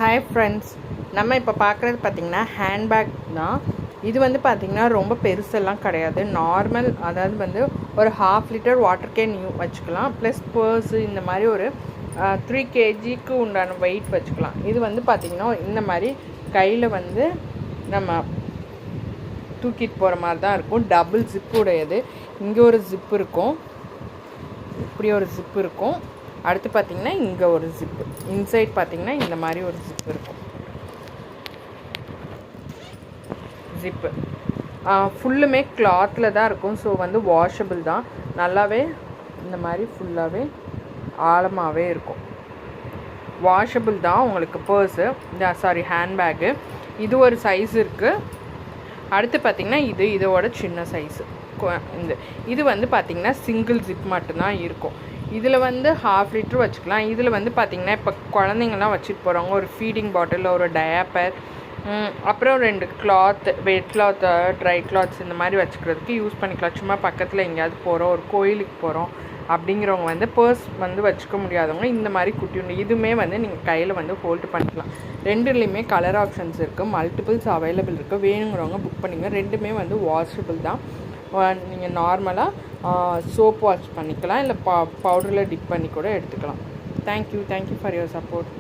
Hi friends, நம்ம இப்போ பார்க்குறது பார்த்திங்கன்னா ஹேண்ட்பேக் தான். இது வந்து பார்த்திங்கன்னா ரொம்ப பெருசெல்லாம் கிடையாது, நார்மல். அதாவது வந்து ஒரு 1/2 லிட்டர் வாட்டர் கேன் வச்சுக்கலாம், ப்ளஸ் பர்ஸு இந்த மாதிரி ஒரு 3 kgக்கு உண்டான வெயிட் வச்சுக்கலாம். இது வந்து பார்த்திங்கன்னா இந்த மாதிரி கையில் வந்து நம்ம தூக்கிட்டு போகிற மாதிரி தான் இருக்கும். டபுள் ஜிப்பு உடையது. இங்கே ஒரு ஜிப்பு இருக்கும், இப்படி ஒரு ஜிப்பு இருக்கும். அடுத்து பார்த்திங்கன்னா இங்கே ஒரு ஜிப்பு, இன்சைட் பார்த்திங்கன்னா இந்த மாதிரி ஒரு ஜிப்பு இருக்கும். ஜிப்பு ஃபுல்லுமே கிளாத்தில் தான் இருக்கும். ஸோ வந்து வாஷபிள் தான். நல்லாவே இந்த மாதிரி ஃபுல்லாகவே ஆழமாகவே இருக்கும். வாஷபிள் தான் உங்களுக்கு பர்ஸு, ஹேண்ட்பேக்கு. இது ஒரு சைஸ் இருக்குது. அடுத்து பார்த்திங்கன்னா இதோட சின்ன சைஸு. இது வந்து பார்த்திங்கன்னா சிங்கிள் ஜிப் மட்டும்தான் இருக்கும். இதில் வந்து 1/2 லிட்டர் வச்சுக்கலாம். இதில் வந்து பார்த்திங்கன்னா இப்போ குழந்தைங்கள்லாம் வச்சுட்டு போகிறவங்க ஒரு ஃபீடிங் பாட்டில், ஒரு டயாப்பர், அப்புறம் 2 கிளாத், வெட் கிளாத், ட்ரை கிளாத்ஸ் இந்த மாதிரி வச்சுக்கிறதுக்கு யூஸ் பண்ணிக்கலாம். சும்மா பக்கத்தில் எங்கேயாவது போகிறோம், ஒரு கோயிலுக்கு போகிறோம் அப்படிங்கிறவங்க வந்து பர்ஸ் வந்து வச்சுக்க முடியாதவங்க இந்த மாதிரி குட்டி இதுவுமே வந்து நீங்கள் கையில் வந்து ஹோல்டு பண்ணிக்கலாம். ரெண்டுலேயுமே கலர் ஆப்ஷன்ஸ் இருக்குது, மல்டிபிள்ஸ் அவைலபிள் இருக்குது. வேணுங்கிறவங்க புக் பண்ணிங்க. ரெண்டுமே வந்து வாஷபிள் தான். நீங்கள் நார்மலாக சோப் வாஷ் பண்ணிக்கலாம், இல்லை பவுடரில் டிப் பண்ணி கூட எடுத்துக்கலாம். Thank you for your support.